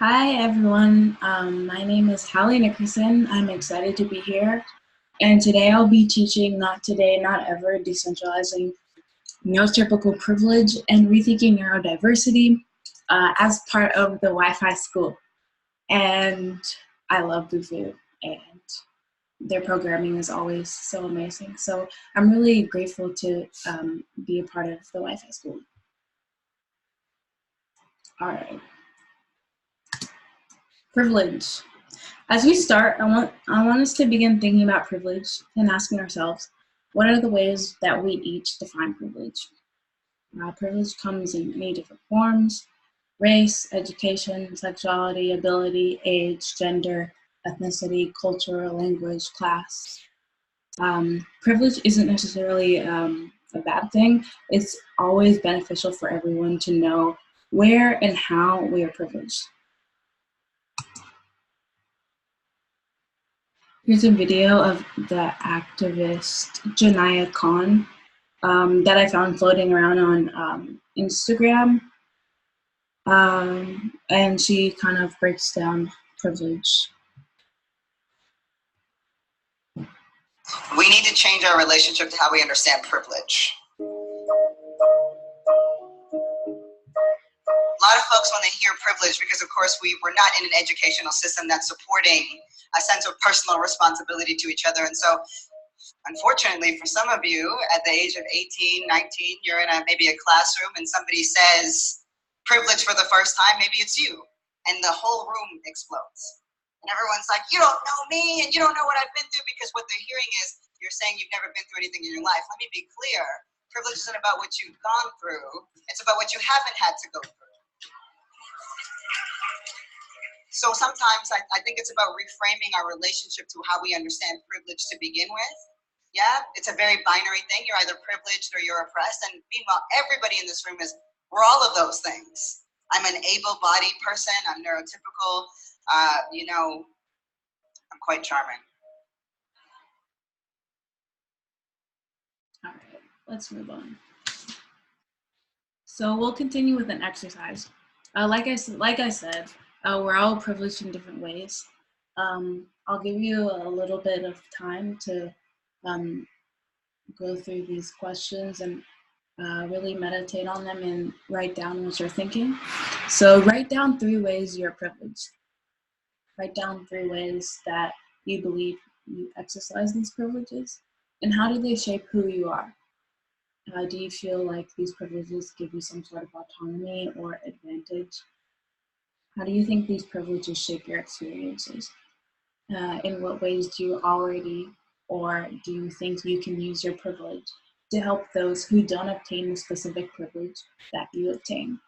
Hi, everyone. My name is Haleigh Nickerson. I'm excited to be here. And today I'll be teaching Not Today, Not Ever, Decentralizing Neurotypical Privilege and Rethinking Neurodiversity as part of the Wi-Fi School. And I love Bufu, and their programming is always so amazing. So I'm really grateful to be a part of the Wi-Fi School. All right. Privilege. As we start, I want us to begin thinking about privilege and asking ourselves, what are the ways that we each define privilege? Privilege comes in many different forms: race, education, sexuality, ability, age, gender, ethnicity, culture, language, class. Privilege isn't necessarily a bad thing. It's always beneficial for everyone to know where and how we are privileged. Here's a video of the activist Janaya Khan that I found floating around on Instagram. And she kind of breaks down privilege. We need to change our relationship to how we understand privilege. A lot of folks, when they hear privilege, because of course we're not in an educational system that's supporting a sense of personal responsibility to each other. And so, unfortunately, for some of you, at the age of 18, 19, you're in maybe a classroom and somebody says privilege for the first time, maybe it's you, and the whole room explodes. And everyone's like, you don't know me, and you don't know what I've been through, because what they're hearing is, you're saying you've never been through anything in your life. Let me be clear. Privilege isn't about what you've gone through. It's about what you haven't had to go through. So sometimes I think it's about reframing our relationship to how we understand privilege to begin with. Yeah, it's a very binary thing. You're either privileged or you're oppressed. And meanwhile, everybody in this room we're all of those things. I'm an able-bodied person. I'm neurotypical. I'm quite charming. All right, let's move on. So we'll continue with an exercise. Like I said, we're all privileged in different ways. I'll give you a little bit of time to go through these questions and really meditate on them and write down what you're thinking. So write down 3 ways you're privileged. Write down 3 ways that you believe you exercise these privileges, and how do they shape who you are? Do you feel like these privileges give you some sort of autonomy or advantage? How do you think these privileges shape your experiences? In what ways do you already, or do you think you can use your privilege to help those who don't obtain the specific privilege that you obtain?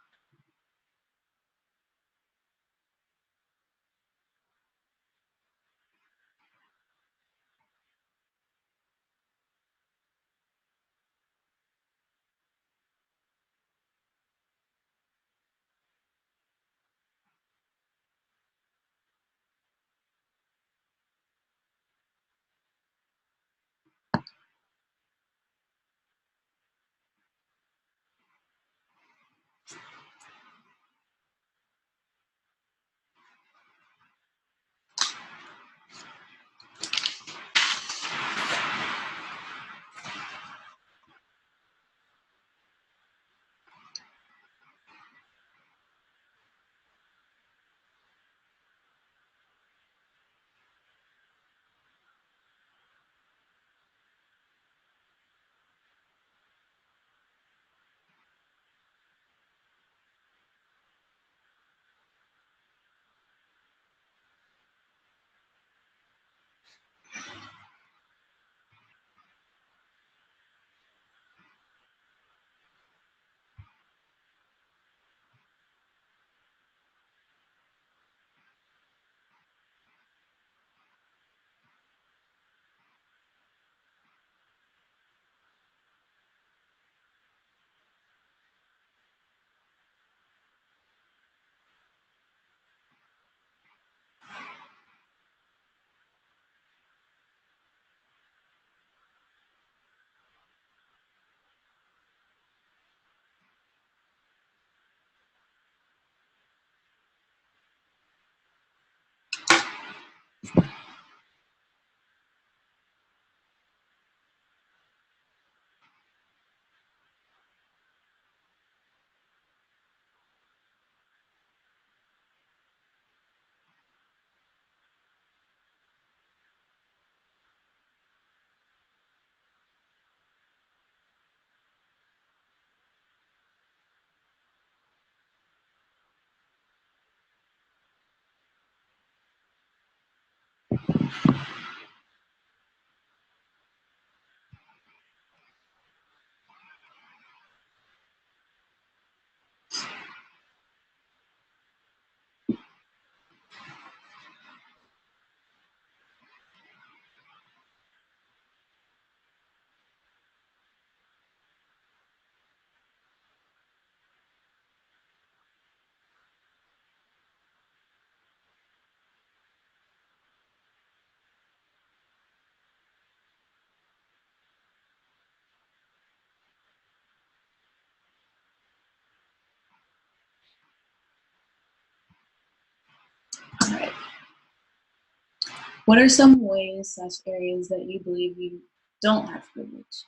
What are some ways / areas that you believe you don't have privilege?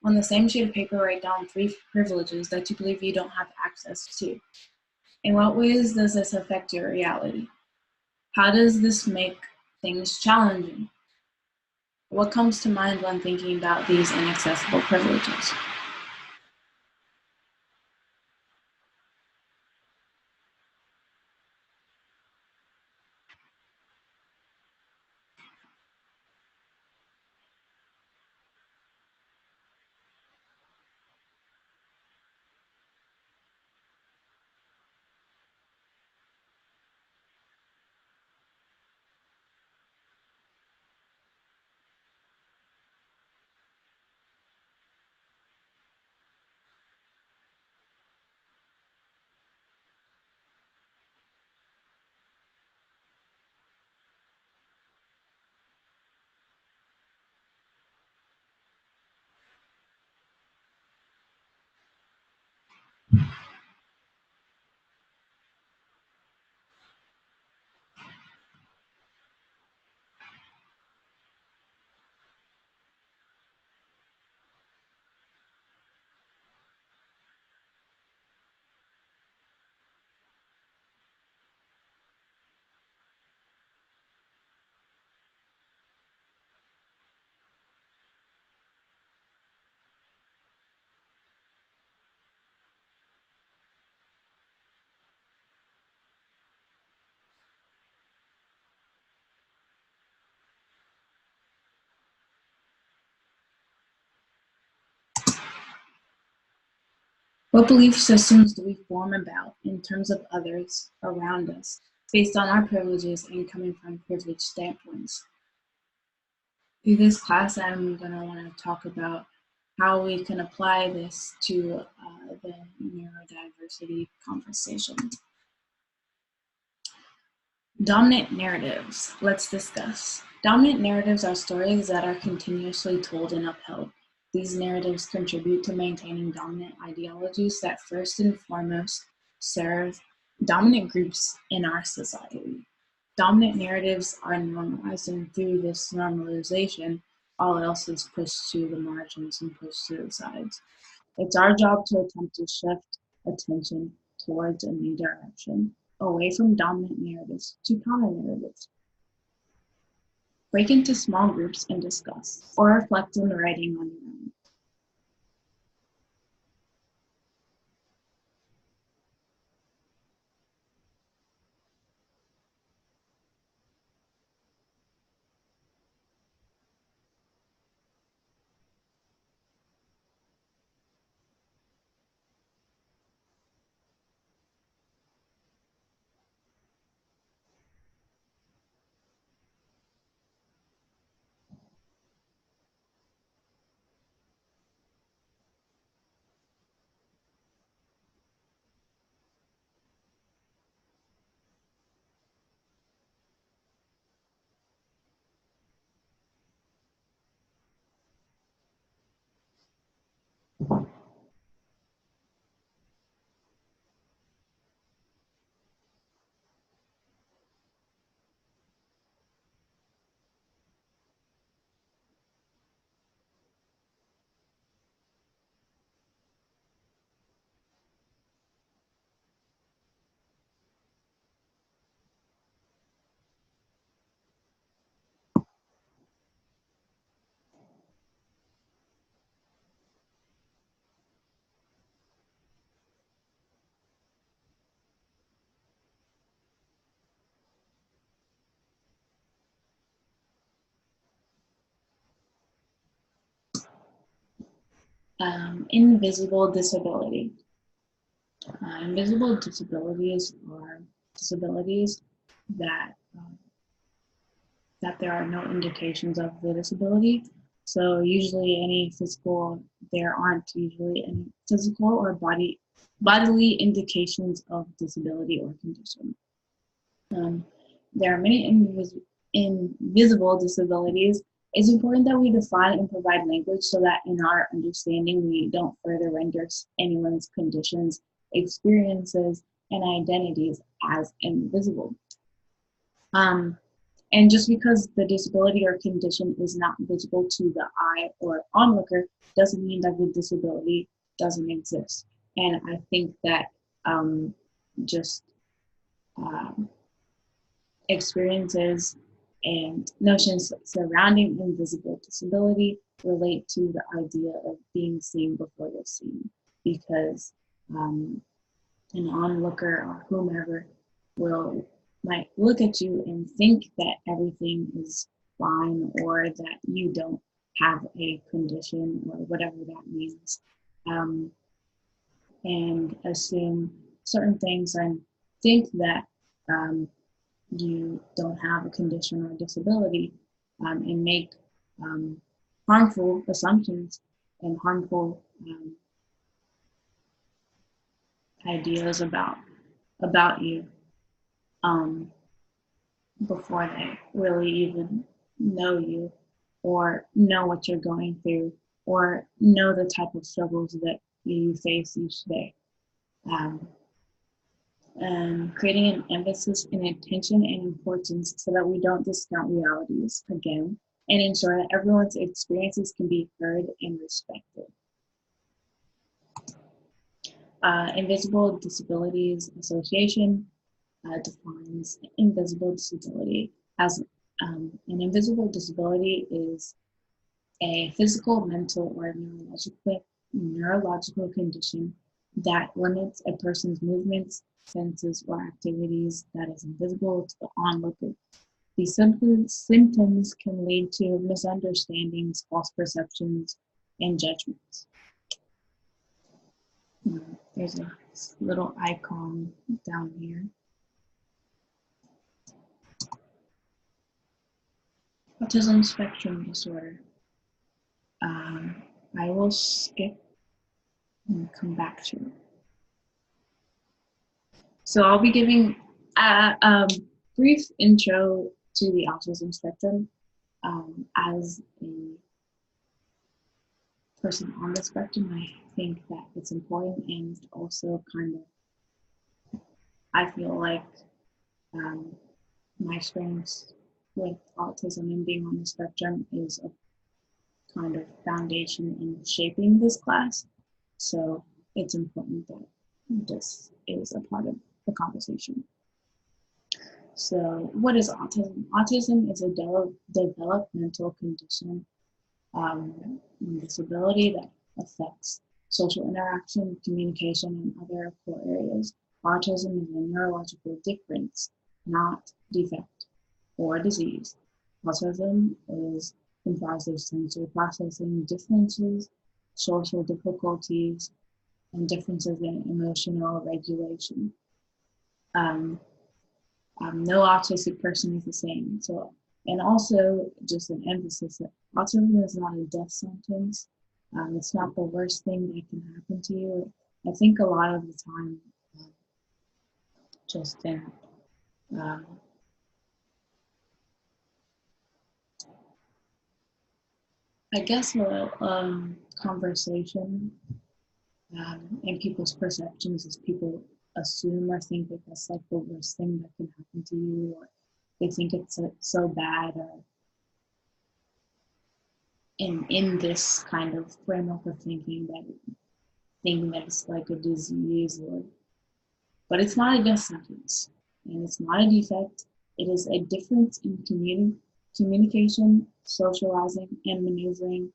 On the same sheet of paper, write down 3 privileges that you believe you don't have access to. In what ways does this affect your reality? How does this make things challenging? What comes to mind when thinking about these inaccessible privileges? What belief systems do we form about in terms of others around us based on our privileges and coming from privileged standpoints? Through this class, I'm going to want to talk about how we can apply this to the neurodiversity conversation. Dominant narratives. Let's discuss. Dominant narratives are stories that are continuously told and upheld. These narratives contribute to maintaining dominant ideologies that first and foremost serve dominant groups in our society. Dominant narratives are normalized, and through this normalization, all else is pushed to the margins and pushed to the sides. It's our job to attempt to shift attention towards a new direction, away from dominant narratives to counter narratives. Break into small groups and discuss, or reflect on the writing on your own. Invisible disability. Invisible disabilities are disabilities that that there are no indications of the disability. So usually there aren't usually any physical or bodily indications of disability or condition. There are many invisible disabilities. It's important that we define and provide language so that in our understanding, we don't further render anyone's conditions, experiences, and identities as invisible. And just because the disability or condition is not visible to the eye or onlooker doesn't mean that the disability doesn't exist. And I think that just experiences and notions surrounding invisible disability relate to the idea of being seen before you're seen, because an onlooker or whomever might look at you and think that everything is fine, or that you don't have a condition or whatever that means, and assume certain things and think that you don't have a condition or disability, and make harmful assumptions and harmful ideas about you before they really even know you, or know what you're going through, or know the type of struggles that you face each day. And creating an emphasis and attention and importance so that we don't discount realities again, and ensure that everyone's experiences can be heard and respected. Invisible Disabilities Association defines invisible disability as an invisible disability is a physical, mental, or neurological condition that limits a person's movements, senses, or activities that is invisible to the onlooker. These symptoms can lead to misunderstandings, false perceptions, and judgments. There's a little icon down here. Autism Spectrum disorder. I will skip and come back to it. So I'll be giving a brief intro to the autism spectrum as a person on the spectrum. I think that it's important, and also kind of, I feel like my experience with autism and being on the spectrum is a kind of foundation in shaping this class. So it's important that this is a part of the conversation. So what is autism? Autism is a developmental condition, disability that affects social interaction, communication, and other core areas. Autism is a neurological difference, not defect or disease. Autism is comprised of sensory processing differences, social difficulties, and differences in emotional regulation. No autistic person is the same. So, and also just an emphasis that autism is not a death sentence. It's not the worst thing that can happen to you. I think a lot of the time, just in I guess a conversation and people's perceptions is people assume or think that that's like the worst thing that can happen to you, or they think it's so bad, or in this kind of framework of thinking that it's like a disease, but it's not a death sentence, and it's not a defect. It is a difference in communication, socializing, and maneuvering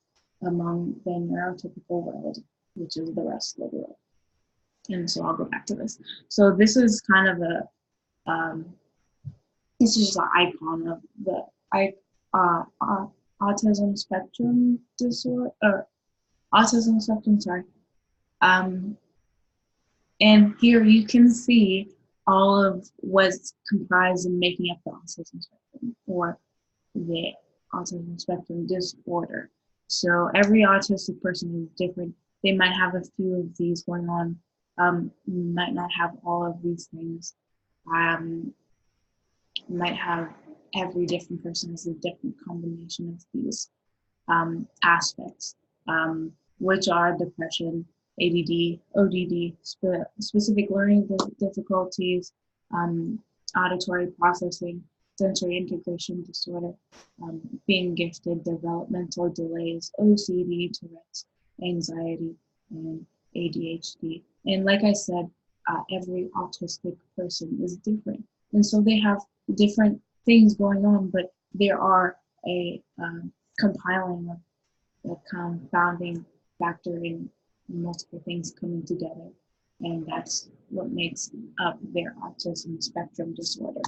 among the neurotypical world, which is the rest of the world. And so I'll go back to this. So this is kind of this is just an icon of the autism spectrum disorder, or autism spectrum, sorry. And here you can see all of what's comprised and making up the autism spectrum, or the autism spectrum disorder. So every autistic person is different. They might have a few of these going on, might not have all of these things. Might have every different person has a different combination of these aspects, which are depression, ADD, ODD, specific learning difficulties, auditory processing, sensory integration disorder, being gifted, developmental delays, OCD, Tourette's, anxiety, and ADHD. And like I said, every autistic person is different. And so they have different things going on, but there are a compiling of a confounding factor in multiple things coming together. And that's what makes up their autism spectrum disorder.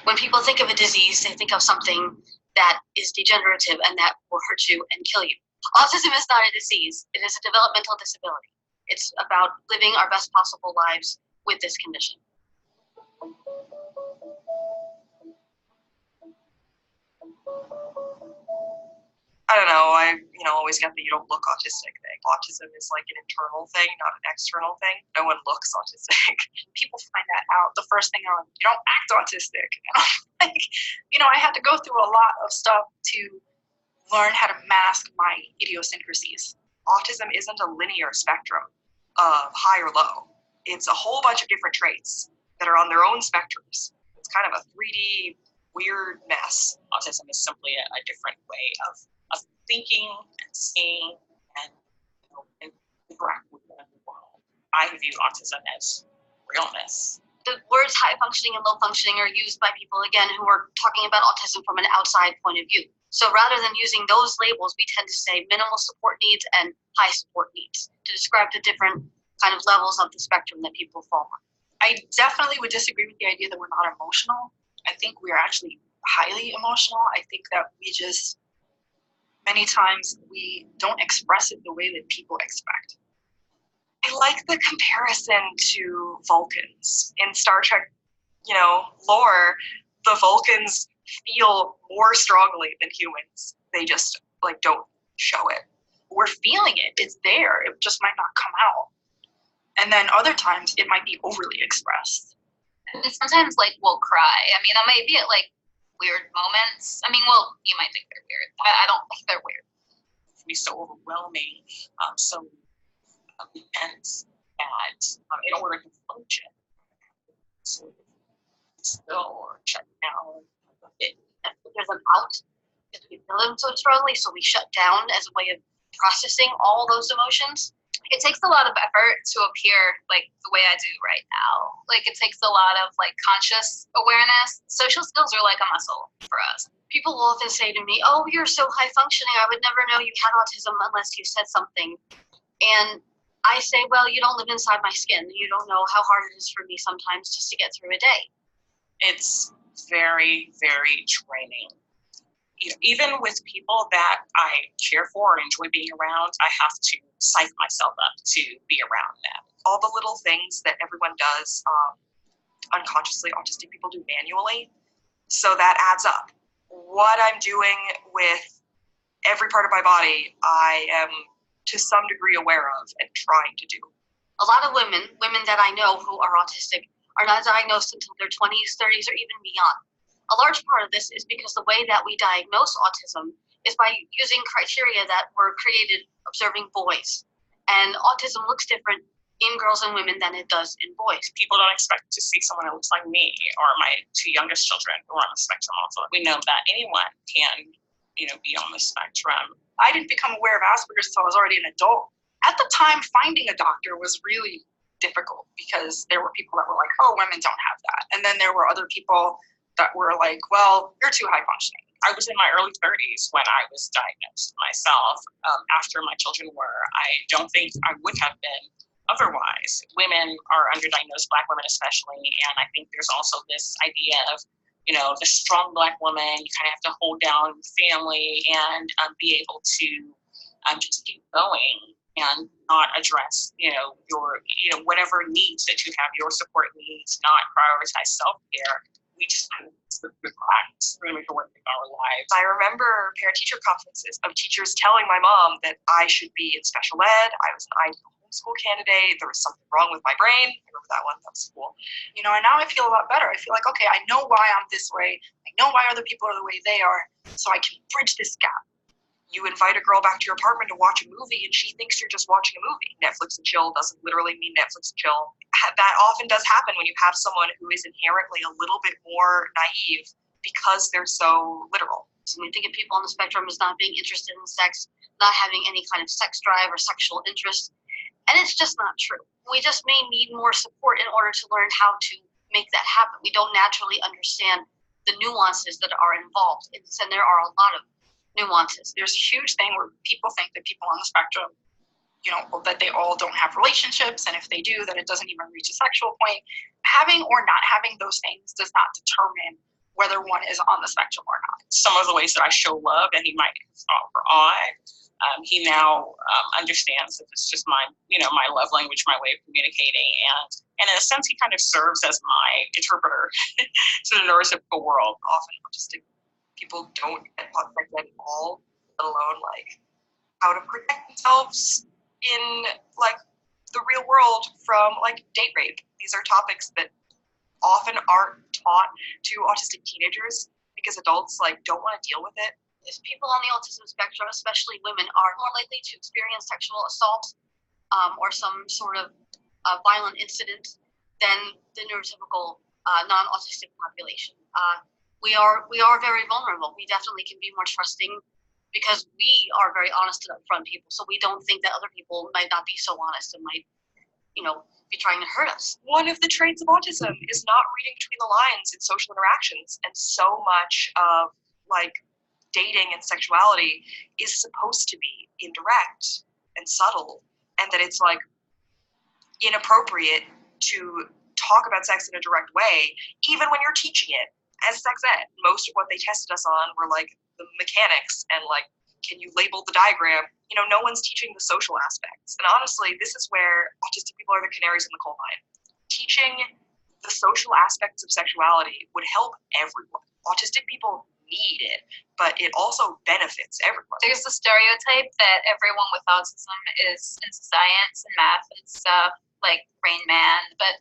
When people think of a disease, they think of something that is degenerative and that will hurt you and kill you. Autism is not a disease. It is a developmental disability. It's about living our best possible lives with this condition. I don't know, I always get the you don't look autistic thing. Autism is like an internal thing, not an external thing. No one looks autistic. People find that out the first thing on, you don't act autistic. And I'm like, I had to go through a lot of stuff to learn how to mask my idiosyncrasies. Autism isn't a linear spectrum of high or low. It's a whole bunch of different traits that are on their own spectrums. It's kind of a 3D weird mess. Autism is simply a different way of thinking and seeing and interact with the world. I view autism as realness. The words high functioning and low functioning are used by people, again, who are talking about autism from an outside point of view. So rather than using those labels, we tend to say minimal support needs and high support needs to describe the different kind of levels of the spectrum that people fall on. I definitely would disagree with the idea that we're not emotional. I think we're actually highly emotional. I think that many times we don't express it the way that people expect. I like the comparison to Vulcans. In Star Trek, lore, the Vulcans feel more strongly than humans. They just don't show it. We're feeling it. It's there. It just might not come out. And then other times it might be overly expressed. And sometimes we'll cry. I mean, that might be at weird moments. I mean, well, you might think they're weird. I don't think they're weird. It can be so overwhelming, so intense that in order to function, so still or shut down a bit. There's an out because we feel them so strongly, so we shut down as a way of processing all those emotions. It takes a lot of effort to appear the way I do right now. It takes a lot of conscious awareness. Social skills are like a muscle for us. People will often say to me, "Oh, you're so high functioning. I would never know you had autism unless you said something." And I say, well, you don't live inside my skin. You don't know how hard it is for me sometimes just to get through a day. It's very, very draining. Even with people that I care for and enjoy being around, I have to psych myself up to be around them. All the little things that everyone does unconsciously, autistic people do manually. So that adds up. What I'm doing with every part of my body, I am to some degree aware of and trying to do. A lot of women that I know who are autistic are not diagnosed until their 20s, 30s, or even beyond. A large part of this is because the way that we diagnose autism is by using criteria that were created observing boys. And autism looks different in girls and women than it does in boys. People don't expect to see someone who looks like me or my two youngest children who are on the spectrum also. We know that anyone can, be on the spectrum. I didn't become aware of Asperger's until I was already an adult. At the time, finding a doctor was really difficult because there were people that were like, oh, women don't have that. And then there were other people that were like, well, you're too high functioning. I was in my early 30s when I was diagnosed myself. After my children were, I don't think I would have been otherwise. Women are underdiagnosed, Black women especially, and I think there's also this idea of, the strong Black woman, you kind of have to hold down family and be able to just keep going and not address, your, whatever needs that you have, your support needs, not prioritize self-care. We just relax. We're going to make it work in our lives. I remember parent-teacher conferences of teachers telling my mom that I should be in special ed. I was an ideal homeschool candidate. There was something wrong with my brain. I remember that one. That was cool. And now I feel a lot better. I feel like, okay, I know why I'm this way. I know why other people are the way they are, so I can bridge this gap. you invite a girl back to your apartment to watch a movie and she thinks you're just watching a movie. Netflix and chill doesn't literally mean Netflix and chill. That often does happen when you have someone who is inherently a little bit more naive because they're so literal. So we think of people on the spectrum as not being interested in sex, not having any kind of sex drive or sexual interest. And it's just not true. We just may need more support in order to learn how to make that happen. We don't naturally understand the nuances that are involved. And there are a lot of nuances. There's a huge thing where people think that people on the spectrum, that they all don't have relationships, and if they do, that it doesn't even reach a sexual point. Having or not having those things does not determine whether one is on the spectrum or not. Some of the ways that I show love, and he might have thought were odd, he now understands that it's just my love language, my way of communicating, and in a sense, he kind of serves as my interpreter to the neurotypical world. Often autistic people don't get taught sex ed at all, let alone like how to protect themselves in like the real world from like date rape. These are topics that often aren't taught to autistic teenagers because adults like don't want to deal with it. If people on the autism spectrum, especially women, are more likely to experience sexual assault or some sort of violent incident than the neurotypical non-autistic population. We are very vulnerable. We definitely can be more trusting because we are very honest and upfront people. So we don't think that other people might not be so honest and might, be trying to hurt us. One of the traits of autism is not reading between the lines in social interactions, and so much of like dating and sexuality is supposed to be indirect and subtle, and that it's like inappropriate to talk about sex in a direct way, even when you're teaching it as sex ed. Most of what they tested us on were like the mechanics and like, can you label the diagram? No one's teaching the social aspects. And honestly, this is where autistic people are the canaries in the coal mine. Teaching the social aspects of sexuality would help everyone. Autistic people need it, but it also benefits everyone. There's the stereotype that everyone with autism is into science and math and stuff, like Rain Man, but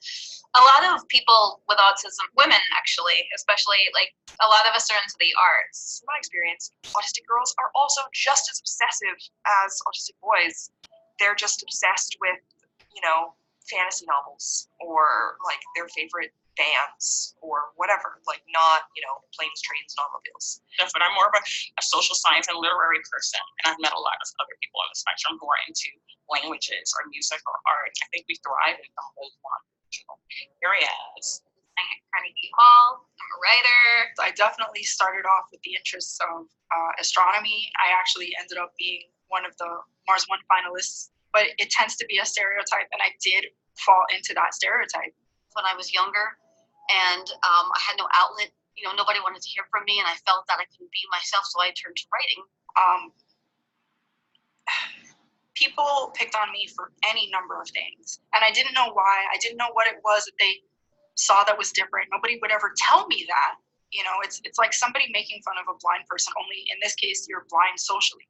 a lot of people with autism, women actually, especially, like a lot of us are into the arts. In my experience, autistic girls are also just as obsessive as autistic boys. They're just obsessed with, fantasy novels or like their favorite bands or whatever, like not, planes, trains, and automobiles. But I'm more of a social science and literary person, and I've met a lot of other people on the spectrum who are into languages or music or art. I think we thrive in some of those non-traditional areas. I'm at Carnegie Hall. I'm a writer. I definitely started off with the interests of astronomy. I actually ended up being one of the Mars One finalists, but it tends to be a stereotype, and I did fall into that stereotype. When I was younger and I had no outlet, nobody wanted to hear from me, and I felt that I couldn't be myself, so I turned to writing. People picked on me for any number of things, and I didn't know why. I didn't know what it was that they saw that was different. Nobody would ever tell me that. It's like somebody making fun of a blind person, only in this case, you're blind socially.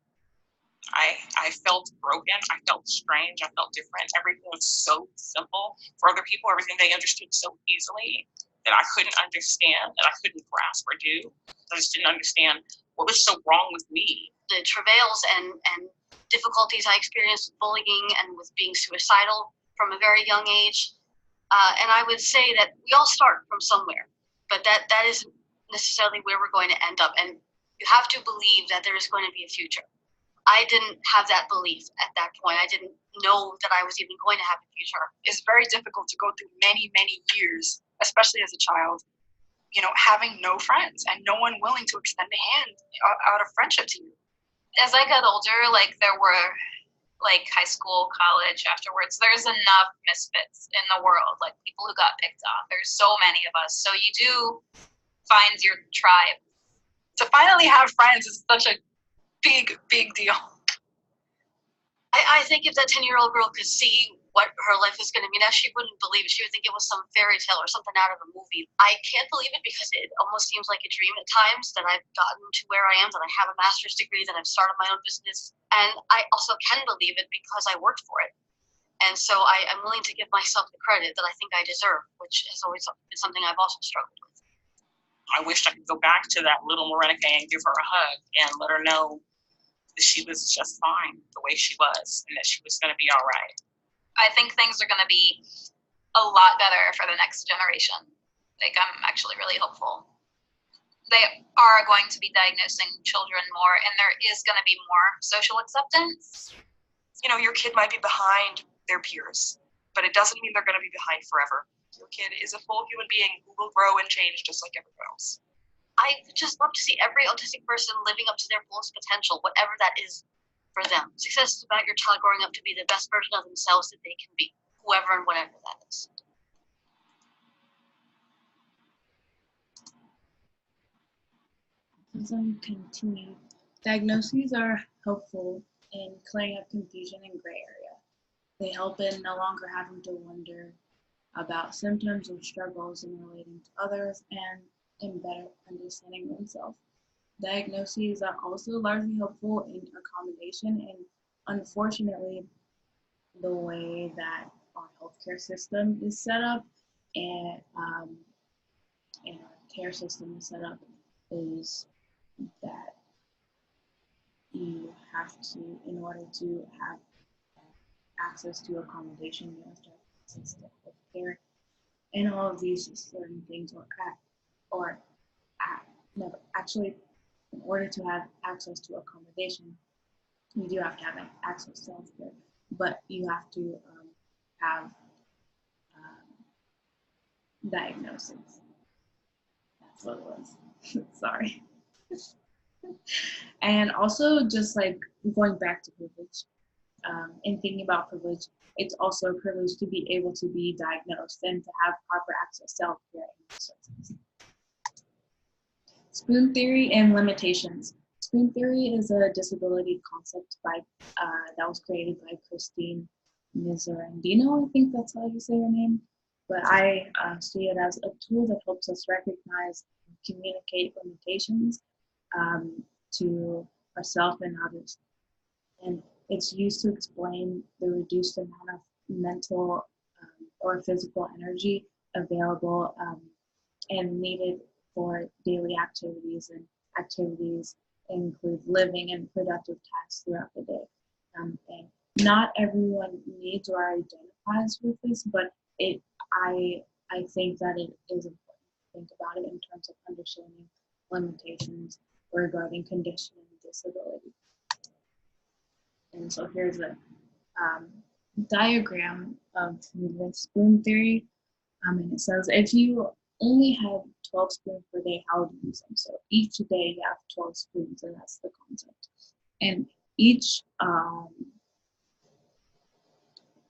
I felt broken. I felt strange. I felt different. Everything was so simple for other people. Everything they understood so easily that I couldn't understand, that I couldn't grasp or do. I just didn't understand what was so wrong with me. The travails and difficulties I experienced with bullying and with being suicidal from a very young age. And I would say that we all start from somewhere, but that isn't necessarily where we're going to end up. And you have to believe that there is going to be a future. I didn't have that belief at that point. I didn't know that I was even going to have a future. It's very difficult to go through many, many years, especially as a child, having no friends and no one willing to extend a hand out of friendship to you. As I got older, like there were like high school, college, afterwards, there's enough misfits in the world, like people who got picked on. There's so many of us. So you do find your tribe. To finally have friends is such a big deal. I think if that 10-year-old girl could see what her life is going to be now, she wouldn't believe it. She would think it was some fairy tale or something out of a movie. I can't believe it because it almost seems like a dream at times that I've gotten to where I am, that I have a master's degree, that I've started my own business. And I also can believe it because I worked for it. And so I'm willing to give myself the credit that I think I deserve, which has always been something I've also struggled with. I wished I could go back to that little Morenica and give her a hug and let her know that she was just fine the way she was and that she was going to be all right. I think things are going to be a lot better for the next generation. Like, I'm actually really hopeful. They are going to be diagnosing children more, and there is going to be more social acceptance. You know, your kid might be behind their peers, but it doesn't mean they're going to be behind forever. Your kid is a full human being who will grow and change just like everyone else. I just love to see every autistic person living up to their fullest potential, whatever that is for them. Success is about your child growing up to be the best version of themselves that they can be, whoever and whatever that is. Autism continued. Diagnoses are helpful in clearing up confusion and gray area. They help in no longer having to wonder about symptoms or struggles in relating to others and in better understanding oneself. Diagnoses are also largely helpful in accommodation, and unfortunately, the way that our healthcare system is set up and our care system is set up is that you have to, in order to have access to accommodation, you have to have access to healthcare, and all of these certain things actually, in order to have access to accommodation, you do have to have access to healthcare, but you have to have diagnosis. That's what it was. Sorry. And also, just like going back to privilege, and thinking about privilege, it's also a privilege to be able to be diagnosed and to have proper access to healthcare and resources. Spoon theory and limitations. Spoon theory is a disability concept that was created by Christine Miserandino. I think that's how you say her name. But I see it as a tool that helps us recognize and communicate limitations to ourselves and others. And it's used to explain the reduced amount of mental or physical energy available and needed for daily activities, and activities include living and productive tasks throughout the day. And not everyone needs or identifies with this, but I think that it is important to think about it in terms of understanding limitations regarding condition and disability. And so here's a diagram of movement spoon theory. And it says if you only have 12 spoons per day, how would you use them? So each day you have 12 spoons, and that's the concept. And each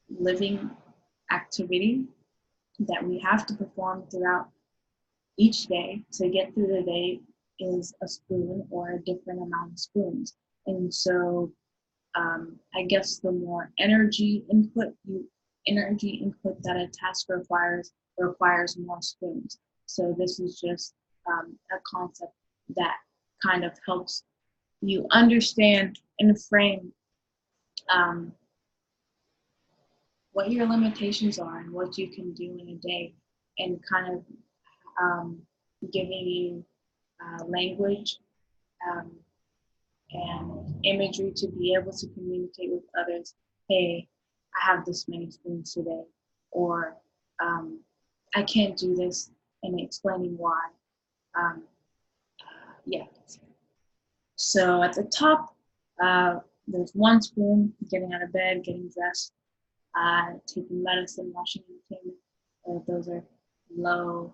living activity that we have to perform throughout each day to get through the day is a spoon or a different amount of spoons. And so I guess the more energy input that a task requires more spoons. So this is just a concept that kind of helps you understand and frame what your limitations are and what you can do in a day, and kind of giving you language and imagery to be able to communicate with others. Hey, I have this many spoons today, or I can't do this, and explaining why. Yeah. So at the top, there's 1 spoon, getting out of bed, getting dressed, taking medicine, watching entertainment. Those are low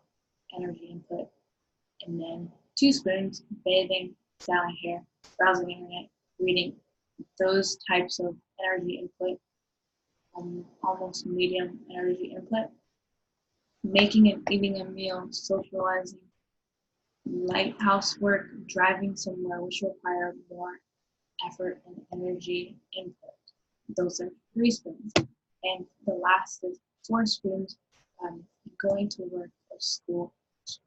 energy input. And then 2 spoons, bathing, styling hair, browsing internet, reading. Those types of energy input, almost medium energy input. Making and eating a meal, socializing, light housework, driving somewhere, which require more effort and energy input. Those are 3 spoons. And the last is 4 spoons, going to work or school,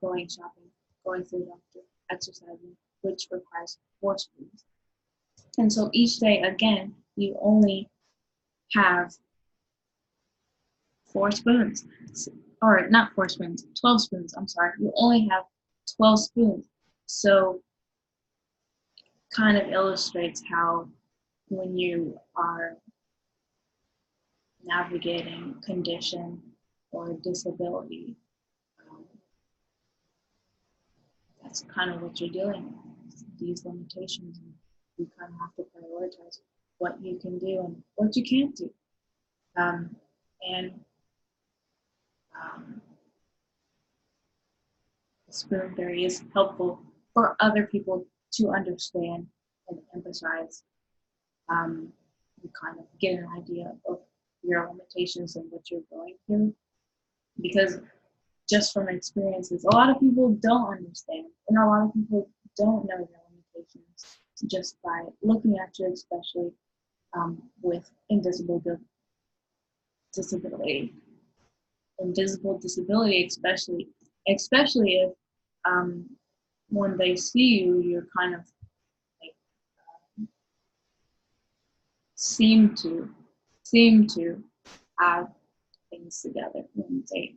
going shopping, going to the doctor, exercising, which requires 4 spoons. And so each day, again, you only have 4 spoons. Or not 4 spoons, 12 spoons, I'm sorry. You only have 12 spoons. So kind of illustrates how when you are navigating condition or disability, that's kind of what you're dealing with, these limitations. And you kind of have to prioritize what you can do and what you can't do. The spoon theory is helpful for other people to understand and empathize. You kind of get an idea of your limitations and what you're going through. Because just from experiences, a lot of people don't understand, and a lot of people don't know their limitations just by looking at you, especially with invisible disability. Invisible disability, especially if when they see you, you're kind of like seem to have things together when they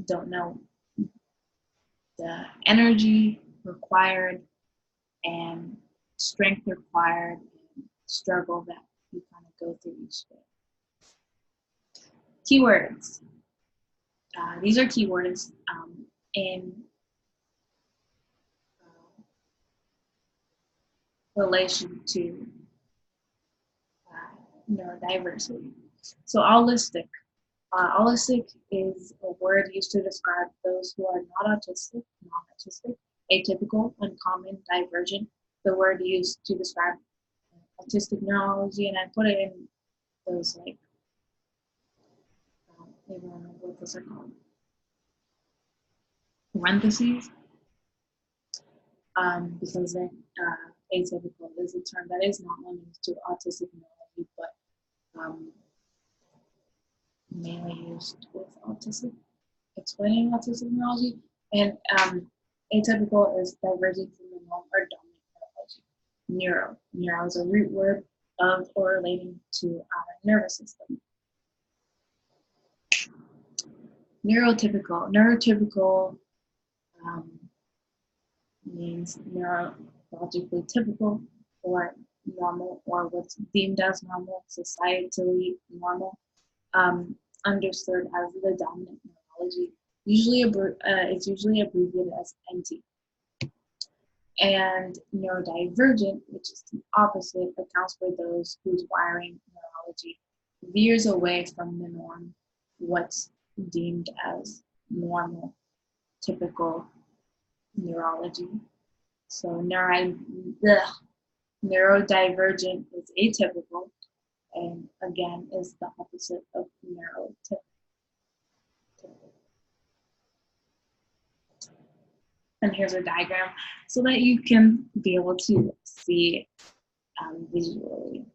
don't know the energy required and strength required and struggle that you kind of go through each day. Keywords. These are keywords in relation to neurodiversity. So holistic. Holistic is a word used to describe those who are not autistic, non-autistic, atypical, uncommon, divergent. The word used to describe autistic neurology, and I put it in those like, I don't remember what those are called, parentheses, because then atypical is a term that is not limited to autistic neurology, but mainly used with autism, explaining autistic neurology, and atypical is diverging from the norm or dominant neurology. Neuro is a root word of or relating to our nervous system. Neurotypical means neurologically typical or normal, or what's deemed as normal, societally normal. Understood as the dominant neurology. It's usually abbreviated as NT. And neurodivergent, which is the opposite, accounts for those whose wiring neurology veers away from the norm, what's deemed as normal, typical neurology. So neurodivergent is atypical, and again is the opposite of neurotypical. And here's a diagram so that you can be able to see visually.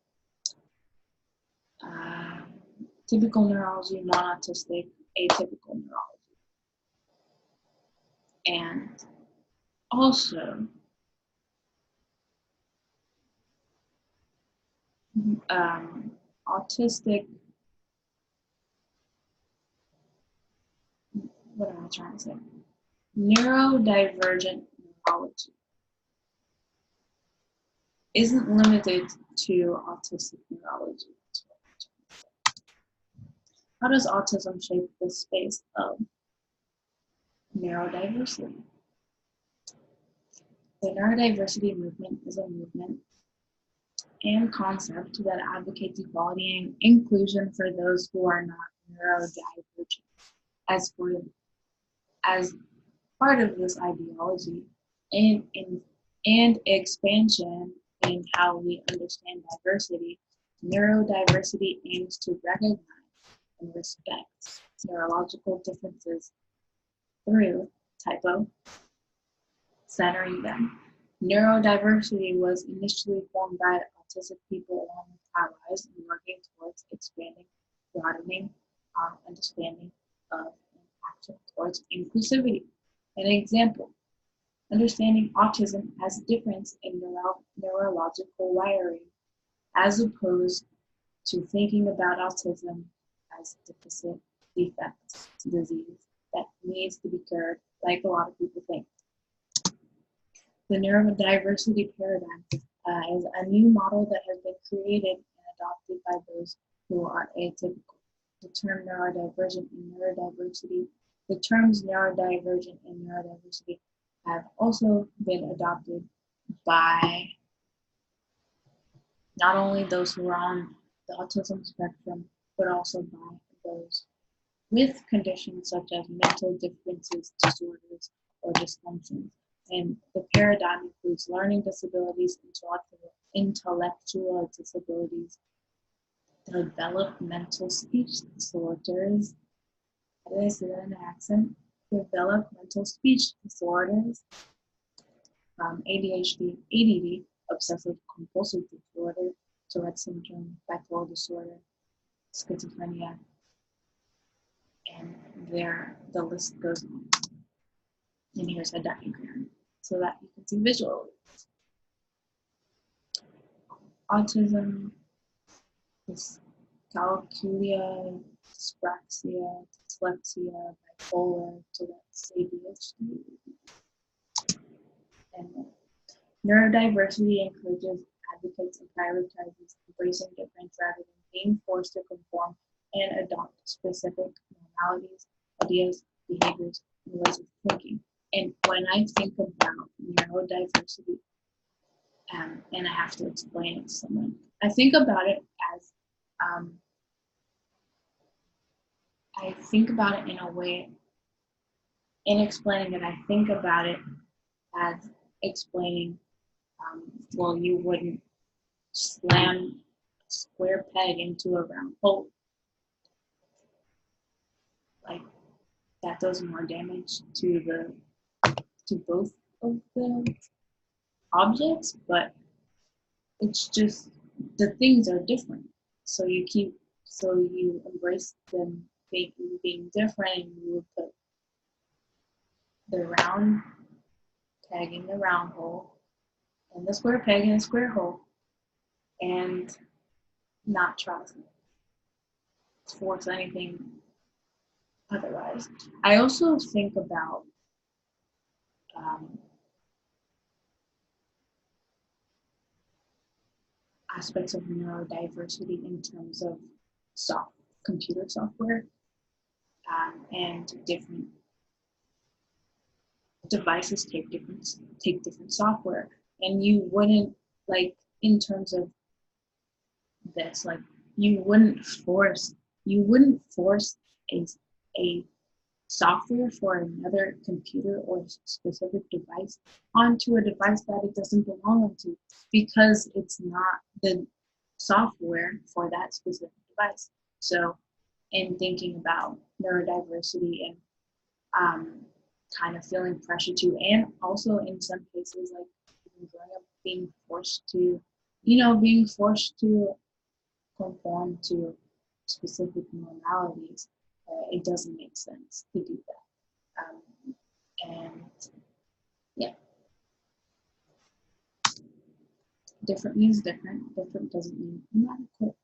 Typical neurology, non-autistic, atypical neurology. And also, autistic, what am I trying to say? Neurodivergent neurology isn't limited to autistic neurology. How does autism shape the space of neurodiversity? The neurodiversity movement is a movement and concept that advocates equality and inclusion for those who are not neurodivergent. As part of this ideology and expansion in how we understand diversity, neurodiversity aims to recognize and respect neurological differences through centering them. Neurodiversity was initially formed by autistic people along with allies and working towards expanding, broadening our understanding of and action towards inclusivity. An example, understanding autism as a difference in neurological wiring, as opposed to thinking about autism as deficit, defect, disease that needs to be cured, like a lot of people think. The Neurodiversity Paradigm is a new model that has been created and adopted by those who are atypical. The term neurodivergent and neurodiversity, the terms neurodivergent and neurodiversity have also been adopted by not only those who are on the autism spectrum, but also by those with conditions such as mental differences, disorders, or dysfunctions. And the paradigm includes learning disabilities, intellectual disabilities, developmental speech disorders, how did I say that in an accent? Developmental speech disorders, ADHD, ADD, obsessive compulsive disorder, Tourette's syndrome, bipolar disorder, schizophrenia, and the list goes on. And here's a diagram so that you can see visually. Autism, dyscalculia, dyspraxia, dyslexia, bipolar, Tourette's, ADHD, and more. Neurodiversity encourages, advocates, and prioritizes embracing difference rather than being forced to conform and adopt specific normalities, ideas, behaviors, and ways of thinking. And when I think about neurodiversity, and I have to explain it to someone, I think about it as, I think about it in a way, in explaining it, I think about it as explaining, well, you wouldn't slam a square peg into a round hole. Like, that does more damage to both of the objects, but it's just the things are different. So you embrace them being different, and you would put the round peg in the round hole and the square peg in the square hole, and not try to force anything otherwise. I also think about aspects of neurodiversity in terms of computer software, and different devices take different software, and you wouldn't, like, in terms of this, like, you wouldn't force a software for another computer or specific device onto a device that it doesn't belong to, because it's not the software for that specific device. So in thinking about neurodiversity and kind of feeling pressure to, and also in some cases, like, growing up being forced to conform to specific normalities, it doesn't make sense to do that. And yeah, different means different. Different doesn't mean inadequate.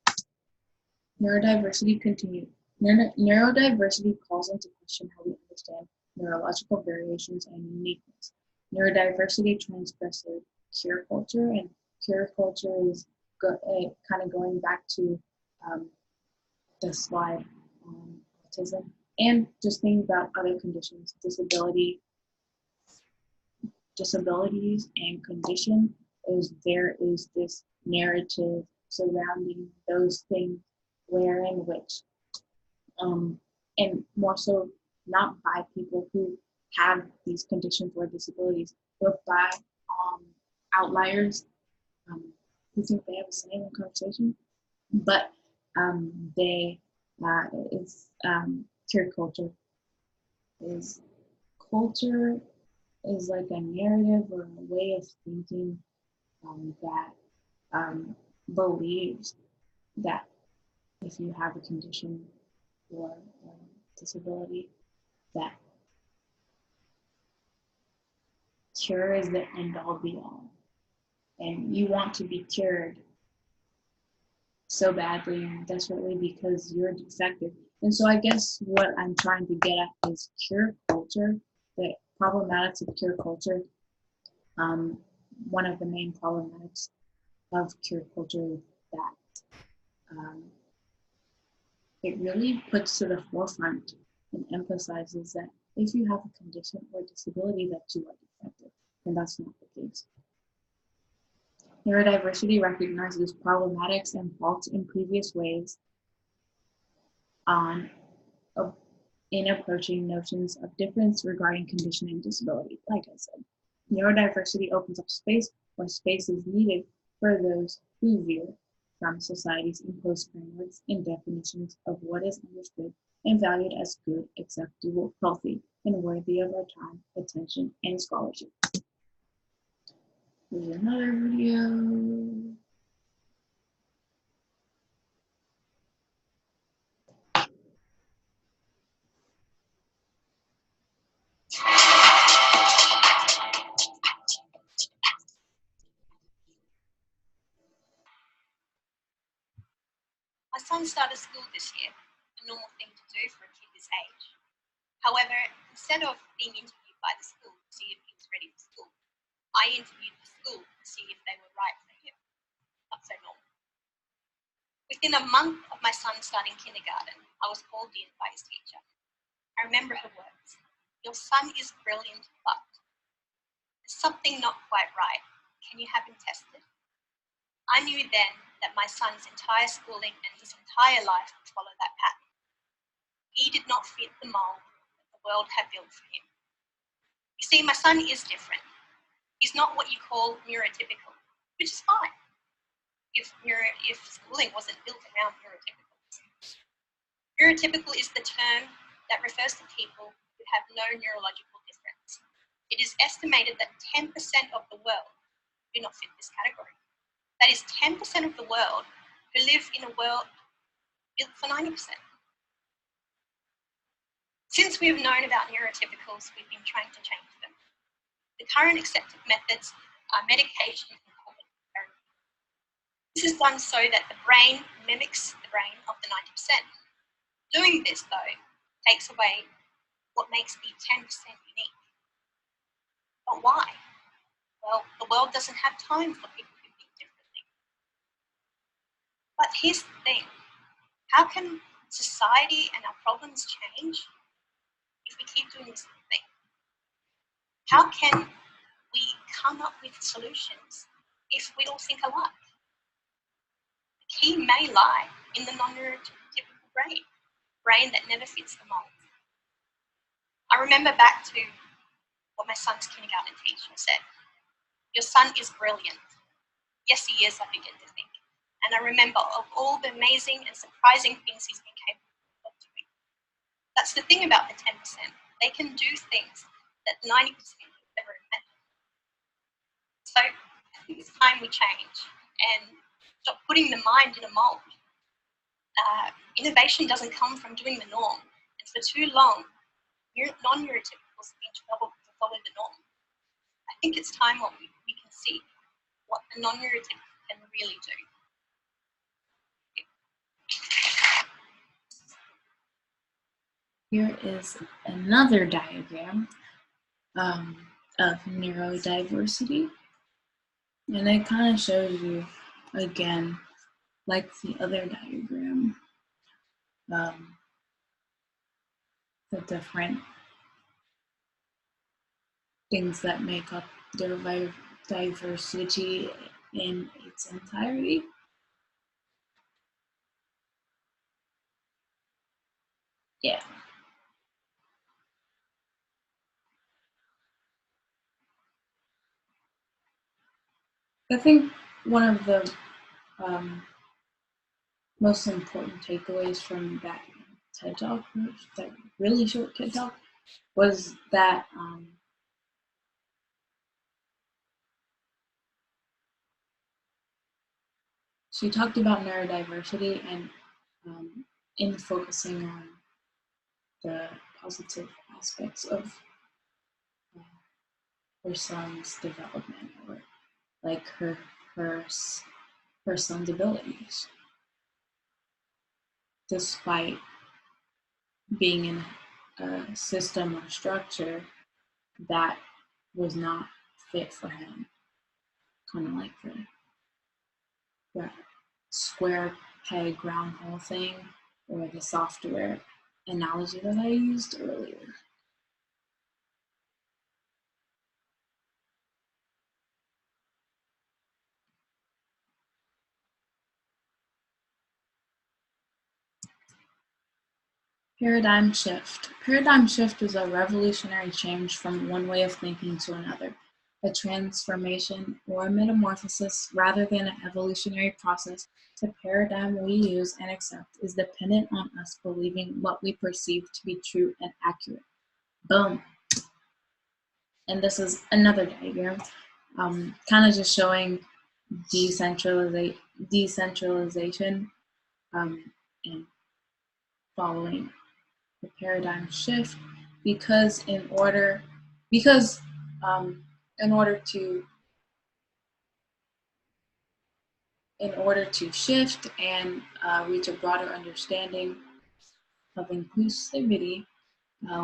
Neurodiversity continued. Neurodiversity calls into question how we understand neurological variations and uniqueness. Neurodiversity transgresses cure culture, and cure culture is kind of going back to the slide on autism, and just thinking about other conditions, disabilities and condition, there is this narrative surrounding those things wherein which, and more so not by people who have these conditions or disabilities, but by outliers who think they have a say in the conversation, but cure culture is like a narrative or a way of thinking that believes that if you have a condition or disability, that cure is the end all be all, and you want to be cured so badly and desperately because you're defective. And so I guess what I'm trying to get at is cure culture, the problematics of cure culture, one of the main problematics of queer culture that it really puts to the forefront and emphasizes that if you have a condition or disability that you are defective, then that's not the case. Neurodiversity recognizes problematics and faults in previous ways in approaching notions of difference regarding condition and disability. Like I said, neurodiversity opens up space where space is needed for those who veer from society's imposed frameworks and definitions of what is understood and valued as good, acceptable, healthy, and worthy of our time, attention, and scholarship. Here's another video. My son started school this year, a normal thing to do for a kid his age. However, instead of being interviewed by the school to see if he was ready for school, I interviewed the school to see if they were right for him. Not so normal. Within a month of my son starting kindergarten, I was called in by his teacher. I remember her words. "Your son is brilliant, but there's something not quite right. Can you have him tested?" I knew then that my son's entire schooling and his entire life would follow that pattern. He did not fit the mold that the world had built for him. You see, my son is different. He's not what you call neurotypical, which is fine if schooling wasn't built around neurotypicals. Neurotypical is the term that refers to people who have no neurological difference. It is estimated that 10% of the world do not fit this category. That is 10% of the world who live in a world built for 90%. Since we've known about neurotypicals, we've been trying to change them. The current accepted methods are medication and cognitive therapy. This is done so that the brain mimics the brain of the 90%. Doing this, though, takes away what makes the 10% unique. But why? Well, the world doesn't have time for people who think differently. But here's the thing. How can society and our problems change if we keep doing the same thing? How can we come up with solutions if we all think alike? The key may lie in the non-neurotypical brain that never fits the mold. I remember back to what my son's kindergarten teacher said. "Your son is brilliant." Yes, he is, I began to think. And I remember of all the amazing and surprising things he's been capable of doing. That's the thing about the 10%. They can do things that 90% have never imagined. So I think it's time we change and stop putting the mind in a mold. Innovation doesn't come from doing the norm. And for too long, non-neurotypicals have been troubled to follow the norm. I think it's time we can see what a non-neurotypical can really do. Here is another diagram of neurodiversity. And it kind of shows you, again, like the other diagram, the different things that make up diversity in its entirety. Yeah. I think one of the most important takeaways from that TED Talk, that really short TED Talk, was that she talked about neurodiversity and in focusing on the positive aspects of her son's development, or like her son's abilities, despite being in a system or structure that was not fit for him. Kind of like the square peg round hole thing, or the software analogy that I used earlier. Paradigm shift. Paradigm shift is a revolutionary change from one way of thinking to another. A transformation or a metamorphosis rather than an evolutionary process. The paradigm we use and accept is dependent on us believing what we perceive to be true and accurate. Boom. And this is another diagram, kind of just showing decentralization and following the paradigm shift, because in order to shift and reach a broader understanding of inclusivity,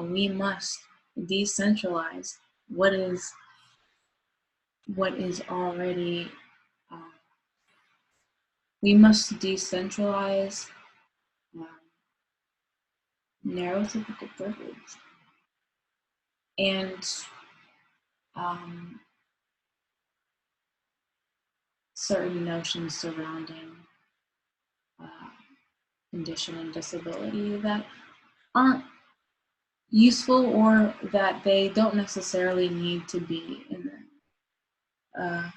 we must decentralize what is already. We must decentralize neurotypical privilege and certain notions surrounding condition and disability that aren't useful, or that they don't necessarily need to be in the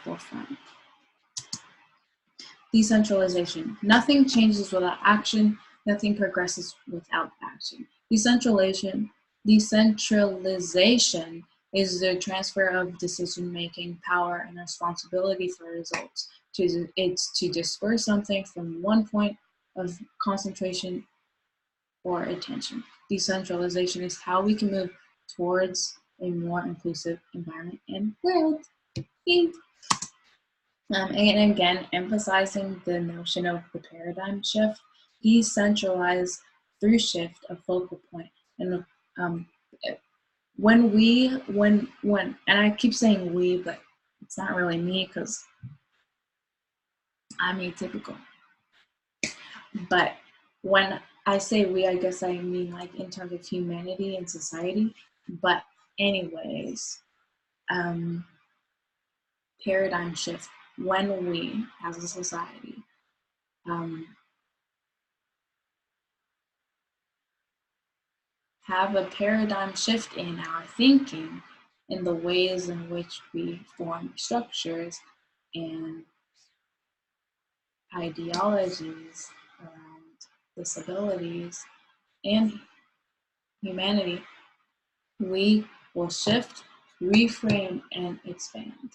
forefront. Decentralization. Nothing changes without action. Nothing progresses without action. Decentralization is the transfer of decision-making power and responsibility for results. It's to disperse something from one point of concentration or attention. Decentralization is how we can move towards a more inclusive environment and world. And again, emphasizing the notion of the paradigm shift, decentralize through shift a focal point. And when and I keep saying we, but it's not really me because I'm atypical. But when I say we, I guess I mean like in terms of humanity and society. But anyways, paradigm shift. When we, as a society, have a paradigm shift in our thinking, in the ways in which we form structures and ideologies around disabilities and humanity, we will shift, reframe, and expand.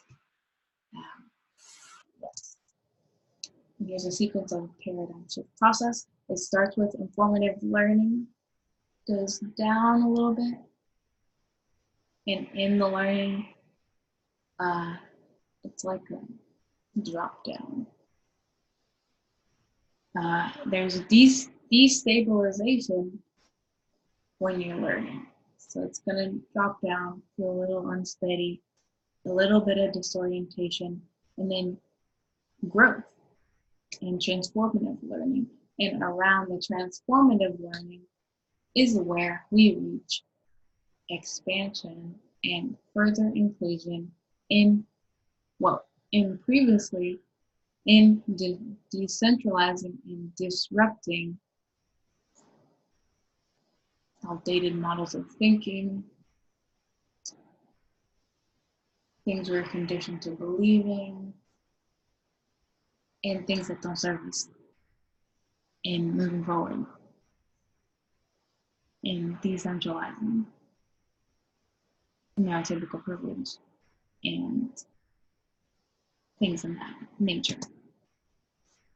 Here's a sequence of paradigm shift process. It starts with informative learning, goes down a little bit, and in the learning, it's like a drop down. There's destabilization when you're learning. So it's gonna drop down, feel a little unsteady, a little bit of disorientation, and then growth and transformative learning. And around the transformative learning is where we reach expansion and further inclusion in previously in decentralizing and disrupting outdated models of thinking, things we're conditioned to believing, and things that don't serve us, and moving forward in decentralizing neurotypical privilege and things of that nature.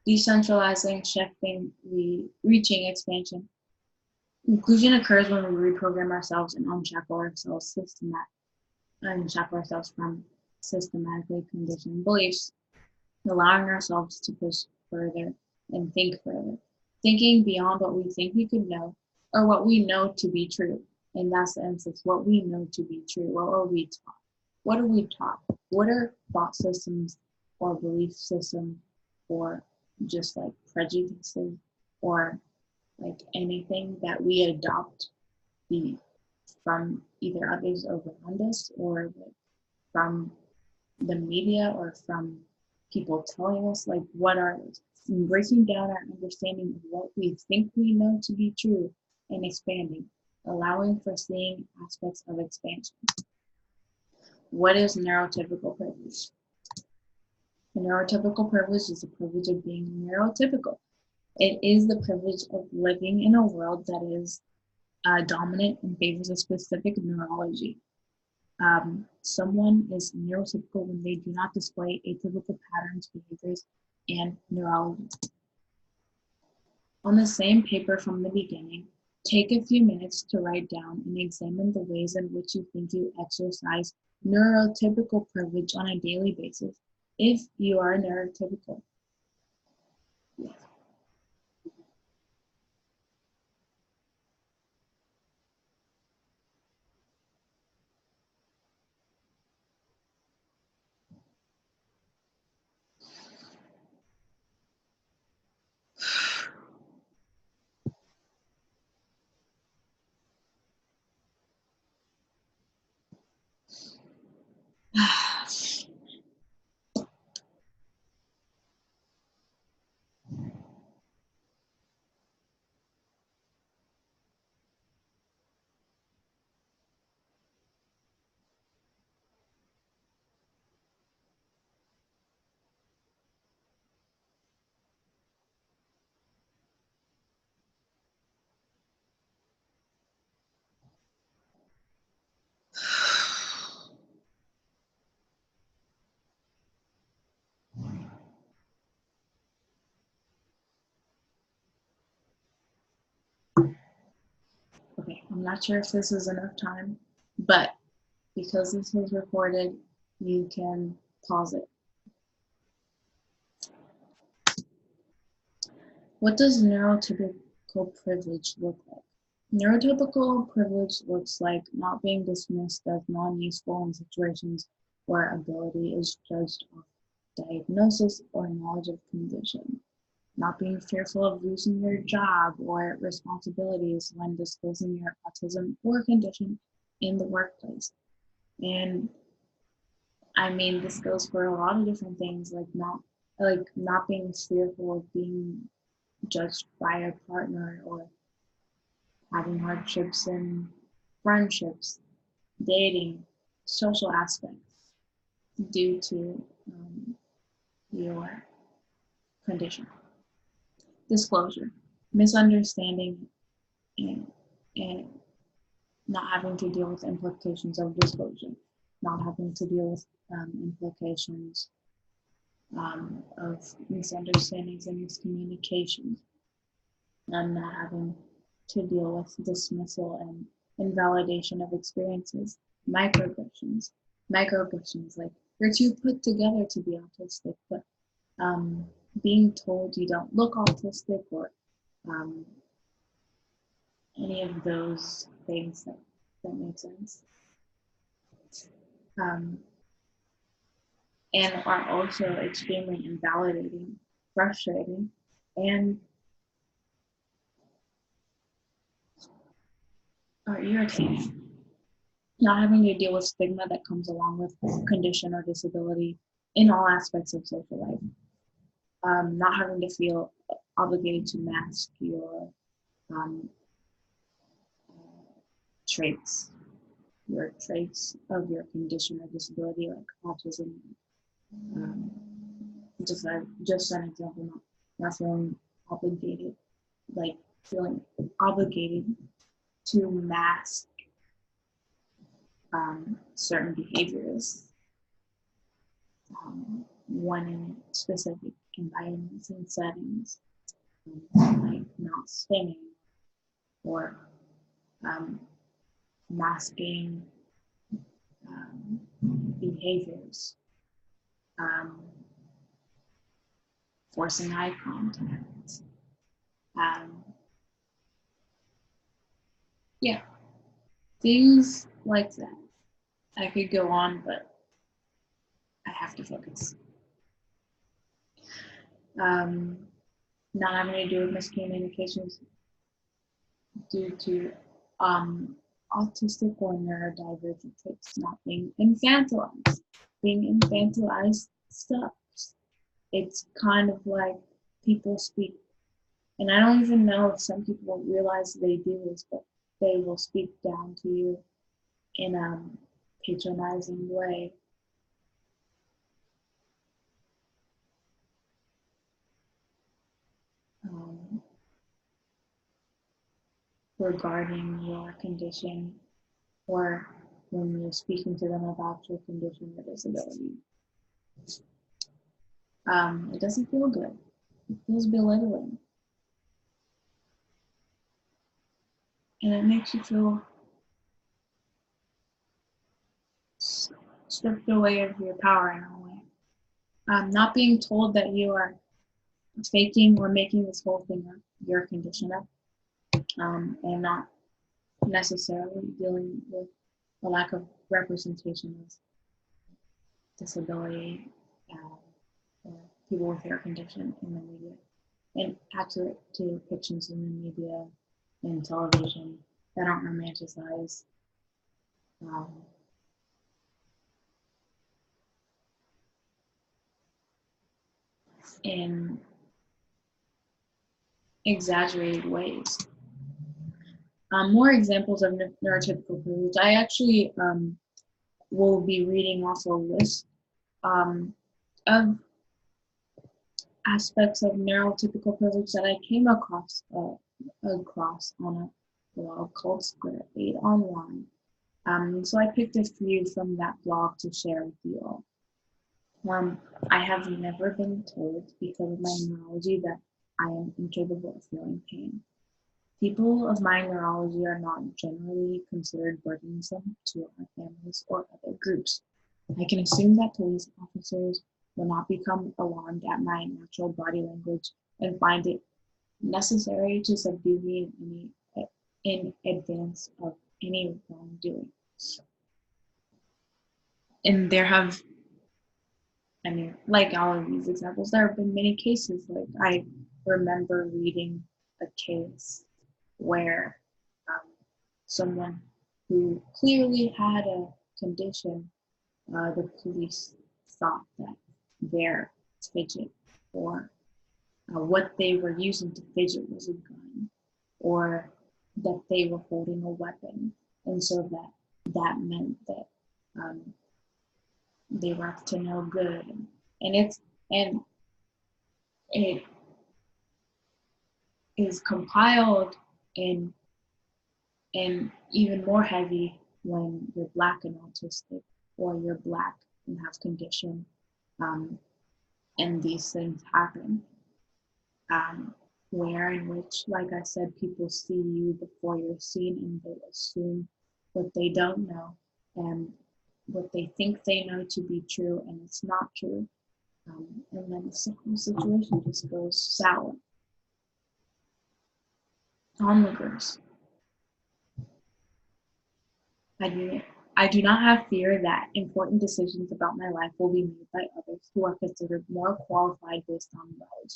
Decentralizing, shifting, reaching expansion. Inclusion occurs when we reprogram ourselves and unshackle ourselves from systematically conditioned beliefs, allowing ourselves to push further and think further, thinking beyond what we think we could know or what we know to be true, in that sense, it's what we know to be true. What are we taught? What are we taught? What are thought systems or belief systems or just like prejudices or like anything that we adopt from either others around us or like from the media or from people telling us, like, what are breaking down our understanding of what we think we know to be true and expanding, allowing for seeing aspects of expansion. What is neurotypical privilege? A neurotypical privilege is the privilege of being neurotypical. It is the privilege of living in a world that is dominant and favors a specific neurology. Someone is neurotypical when they do not display atypical patterns, behaviors, and neurology. On the same paper from the beginning, take a few minutes to write down and examine the ways in which you think you exercise neurotypical privilege on a daily basis, if you are neurotypical. Yeah. Okay, I'm not sure if this is enough time, but because this was recorded, you can pause it. What does neurotypical privilege look like? Neurotypical privilege looks like not being dismissed as non-useful in situations where ability is judged off diagnosis or knowledge of condition, not being fearful of losing your job or responsibilities when disclosing your autism or condition in the workplace. And I mean, this goes for a lot of different things, like not being fearful of being judged by a partner or having hardships in friendships, dating, social aspects due to your condition. Disclosure, misunderstanding, and not having to deal with implications of disclosure, not having to deal with implications of misunderstandings and miscommunications, and not having to deal with dismissal and invalidation of experiences. Microaggressions, like you're too put together to be autistic, but being told you don't look autistic or any of those things that make sense. And are also extremely invalidating, frustrating, and are irritating. Not having to deal with stigma that comes along with condition or disability in all aspects of social life. Not having to feel obligated to mask your traits of your condition or disability, like autism. Just an example, not feeling obligated, like feeling obligated to mask certain behaviors when in specific environments and settings, like not singing or masking behaviors, forcing eye contact. Yeah. things like that. I could go on, but I have to focus. Not having to do with miscommunications due to autistic or neurodivergent traits not being infantilized. Being infantilized sucks. It's kind of like people speak, and I don't even know if some people realize they do this, but they will speak down to you in a patronizing way. Regarding your condition, or when you're speaking to them about your condition or disability. It doesn't feel good. It feels belittling. And it makes you feel stripped away of your power in a way. Not being told that you are faking or making this whole thing up, your condition up, and not necessarily dealing with a lack of representation of disability or people with their condition in the media, and accurate depictions in the media and television that aren't romanticized. In exaggerated ways. More examples of neurotypical privilege. I actually will be reading off a list of aspects of neurotypical privilege that I came across on a blog called Square 8 Online. So I picked a few from that blog to share with you all. I have never been told, because of my neurology, that I am incapable of feeling pain. People of my neurology are not generally considered burdensome to our families or other groups. I can assume that police officers will not become alarmed at my natural body language and find it necessary to subdue me in advance of any wrongdoing. And there have, like all of these examples, there have been many cases. Like I remember reading a case where someone who clearly had a condition, the police thought that their fidget or what they were using to fidget was a gun, or that they were holding a weapon, and so that meant that they were up to no good, and it is compiled in even more heavy when you're Black and autistic, or you're Black and have condition, and these things happen. Where in which, like I said, people see you before you're seen, and they assume what they don't know and what they think they know to be true, and it's not true. And then the whole situation just goes sour. Onlookers. I do not have fear that important decisions about my life will be made by others who are considered more qualified based on knowledge.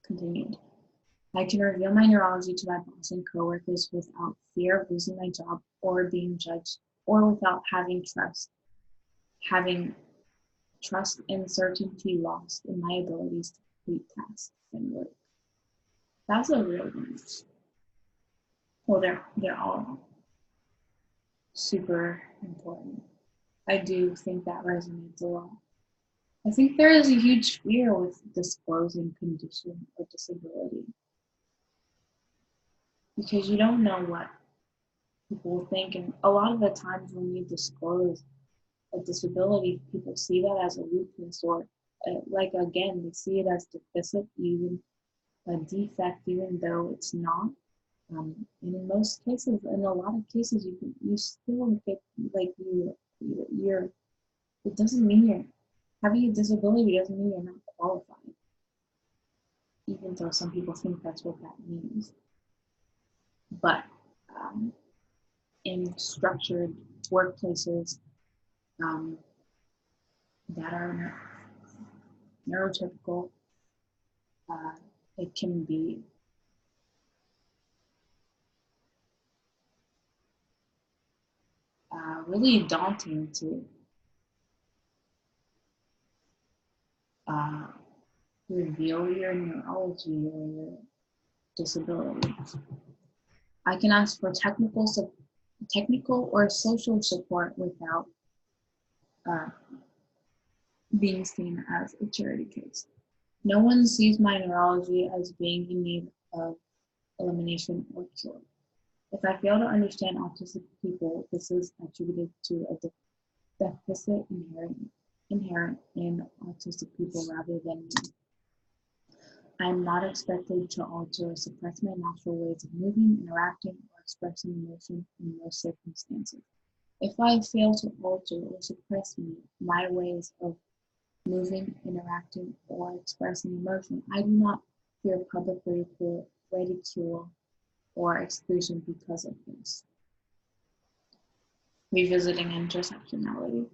Continued. I can reveal my neurology to my boss and coworkers without fear of losing my job or being judged, or without having trust and certainty lost in my abilities to complete tasks and work. That's a real one. Well, they're all super important. I do think that resonates a lot. I think there is a huge fear with disclosing condition or disability, because you don't know what people will think, and a lot of the times when you disclose a disability, people see that as a weakness, or like again, they see it as deficit, even a defect, even though it's not. And in most cases, in a lot of cases, you still get like you're. It doesn't mean you're having a disability doesn't mean you're not qualified, even though some people think that's what that means. But in structured workplaces that are neurotypical, it can be really daunting to reveal your neurology or your disability. I can ask for technical or social support without being seen as a charity case. No one sees my neurology as being in need of elimination or cure. If I fail to understand autistic people, this is attributed to a deficit inherent in autistic people rather than me. I am not expected to alter or suppress my natural ways of moving, interacting, or expressing emotion in most circumstances. If I fail to alter or suppress my ways of moving, interacting, or expressing emotion, I do not fear public ridicule or exclusion because of this. Revisiting intersectionality.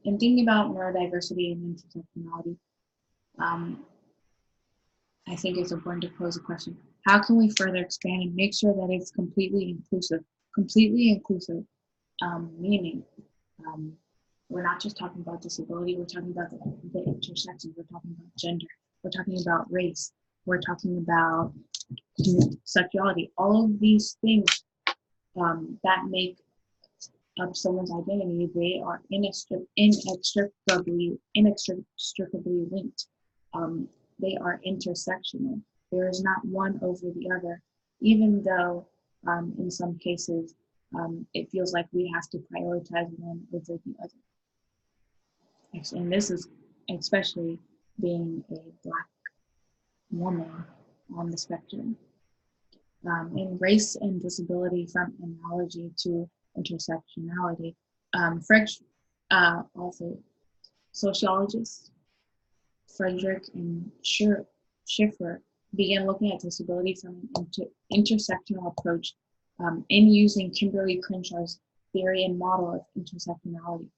In thinking about neurodiversity and intersectionality, I think it's important to pose a question. How can we further expand and make sure that it's completely inclusive? Completely inclusive, meaning we're not just talking about disability, we're talking about the intersections, we're talking about gender, we're talking about race, we're talking about sexuality, all of these things that make up someone's identity, they are inextricably linked. They are intersectional. There is not one over the other, even though in some cases it feels like we have to prioritize one over the other. And this is especially being a Black woman on the spectrum. In race and disability, from analogy to intersectionality, also sociologist Frederick and Schiffer began looking at disability from an intersectional approach in using Kimberly Crenshaw's theory and model of intersectionality.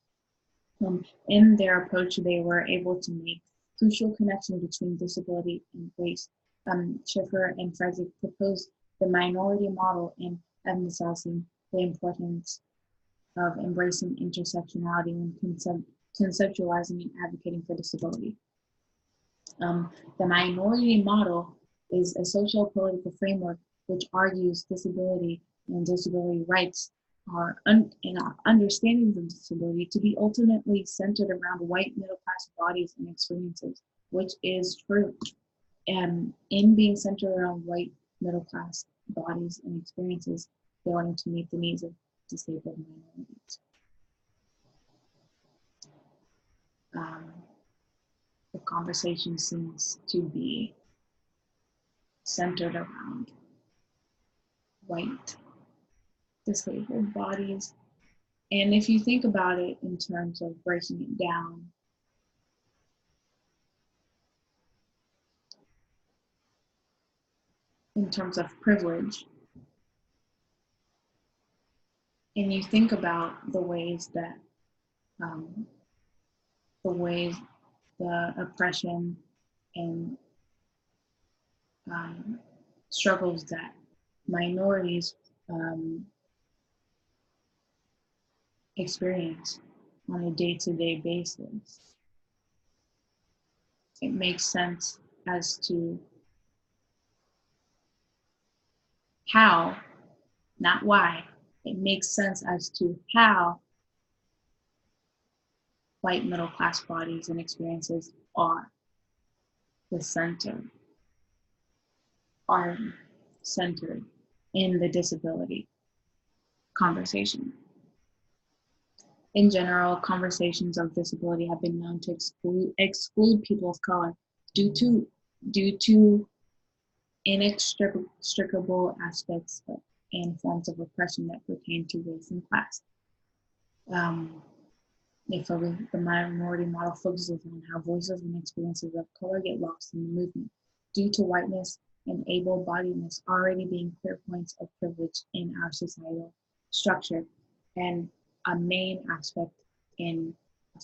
In their approach, they were able to make crucial connections between disability and race. Schiffer and Frederick proposed the minority model in emphasizing the importance of embracing intersectionality and conceptualizing and advocating for disability. The minority model is a social political framework which argues disability and disability rights are and our understandings of disability to be ultimately centered around white middle-class bodies and experiences, which is true. And in being centered around white middle-class bodies and experiences, failing to meet the needs of disabled minorities. The conversation seems to be centered around white disabled bodies. And if you think about it in terms of breaking it down, in terms of privilege, and you think about the ways that the oppression and struggles that minorities experience on a day-to-day basis, it makes sense as to how, not why, it makes sense as to how white middle-class bodies and experiences are centered in the disability conversation. In general, conversations of disability have been known to exclude people of color due to inextricable aspects and forms of oppression that pertain to race and class. The minority model focuses on how voices and experiences of color get lost in the movement due to whiteness and able-bodiedness already being clear points of privilege in our societal structure. And a main aspect in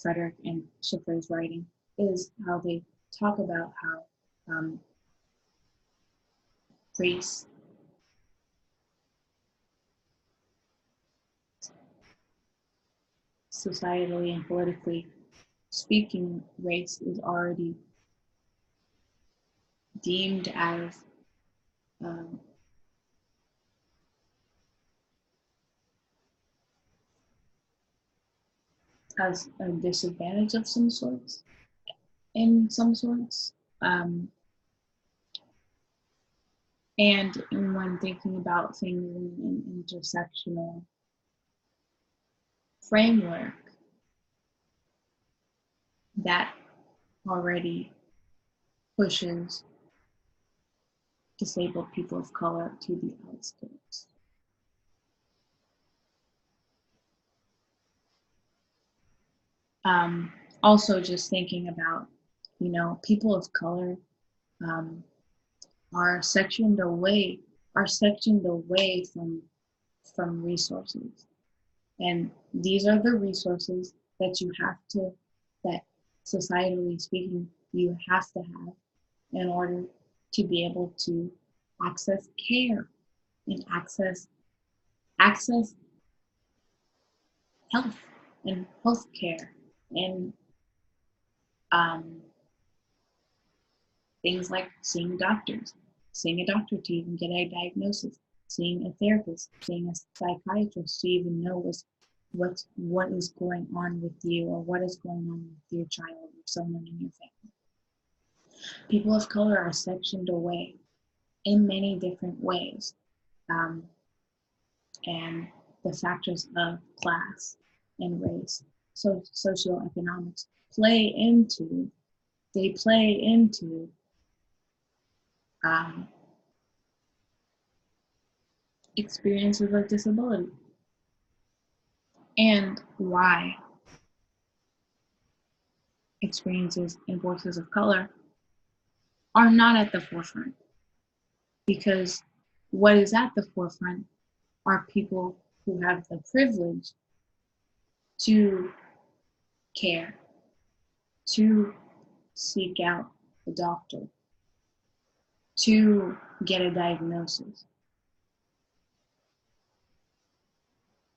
Frederick and Schiffer's writing is how they talk about how race societally and politically speaking, race is already deemed um, as a disadvantage of some sorts, in some sorts. And when thinking about things in an intersectional framework, that already pushes disabled people of color to the outskirts. Also, just thinking about, people of color are sectioned away from resources, and these are the resources that that societally speaking, you have to have in order to be able to access care and access health and health care and things like seeing a doctor to even get a diagnosis, seeing a therapist, seeing a psychiatrist to even know what is going on with you or what is going on with your child or someone in your family. People of color are sectioned away in many different ways. And the factors of class and race, socioeconomics play into experiences of disability and why experiences and voices of color are not at the forefront. Because what is at the forefront are people who have the privilege to care, to seek out a doctor, to get a diagnosis.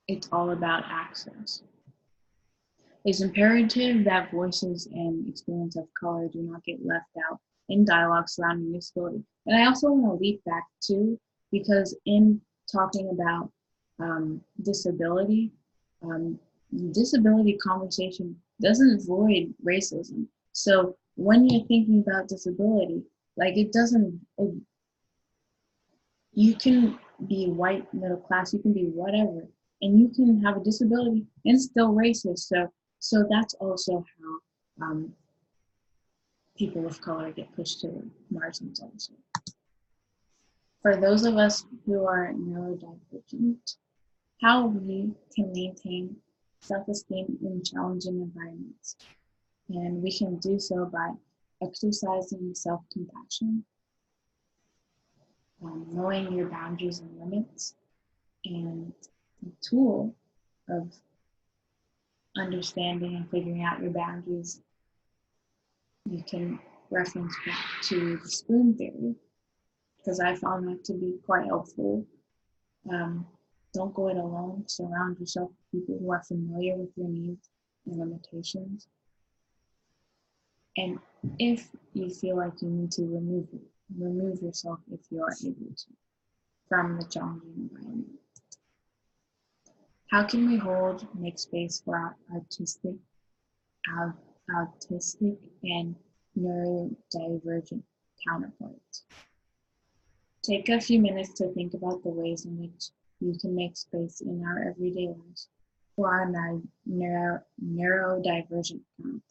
It's all about access. It's imperative that voices and experience of color do not get left out in dialogue surrounding disability. And I also want to leap back too, because in talking about disability, disability conversation doesn't void racism. So when you're thinking about disability, like you can be white, middle class, you can be whatever, and you can have a disability and still racist. So that's also how people of color get pushed to the margins also. For those of us who are neurodivergent, how we can maintain self-esteem in challenging environments. And we can do so by exercising self-compassion, knowing your boundaries and limits, and the tool of understanding and figuring out your boundaries. You can reference back to the spoon theory, because I found that to be quite helpful. Don't go it alone. Surround yourself with people who are familiar with your needs and limitations. And if you feel like you need to remove yourself if you are able to from the challenging environment. How can we make space for our autistic and neurodivergent counterparts? Take a few minutes to think about the ways in which you can make space in our everyday lives for our neurodivergent counterparts.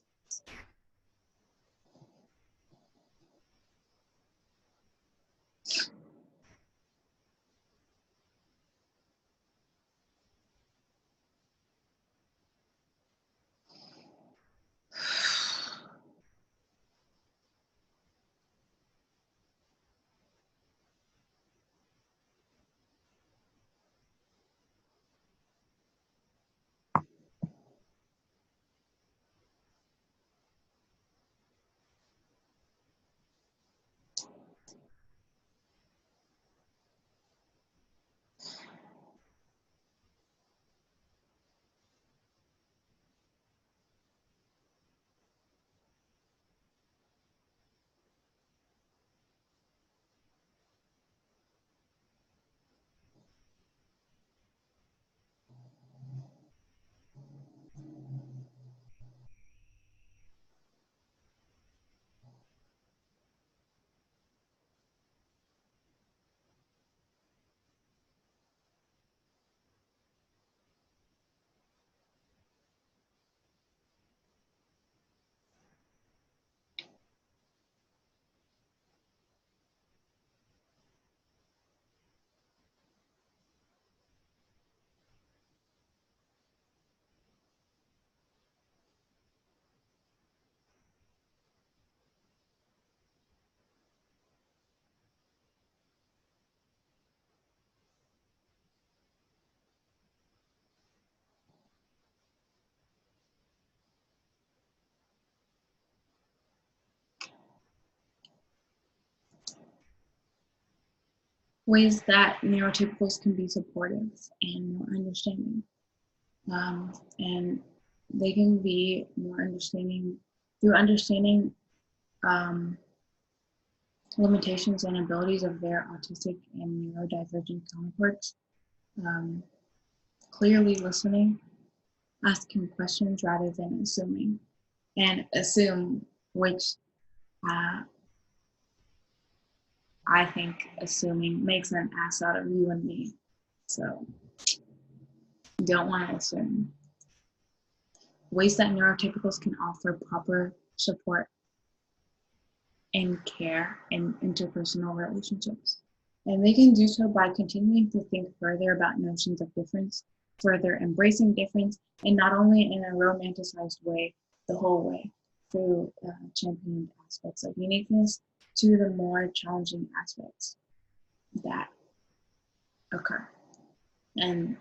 ways that neurotypicals can be supportive and more understanding. And they can be more understanding through understanding limitations and abilities of their autistic and neurodivergent counterparts, clearly listening, asking questions rather than assuming, and assume, which I think assuming makes an ass out of you and me. So don't want to assume. Ways that neurotypicals can offer proper support and care in interpersonal relationships. And they can do so by continuing to think further about notions of difference, further embracing difference, and not only in a romanticized way the whole way, through championed aspects of uniqueness to the more challenging aspects that occur. And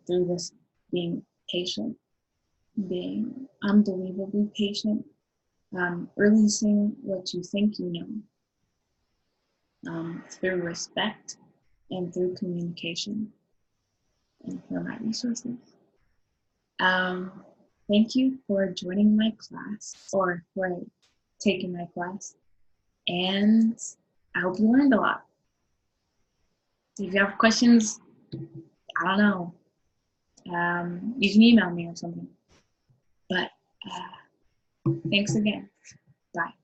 through this, being patient, being unbelievably patient, releasing what you think you know, through respect and through communication. And for my resources. Thank you for joining my class, or for taking my class, and I hope you learned a lot. If you have questions, I don't know, you can email me or something. But thanks again. Bye.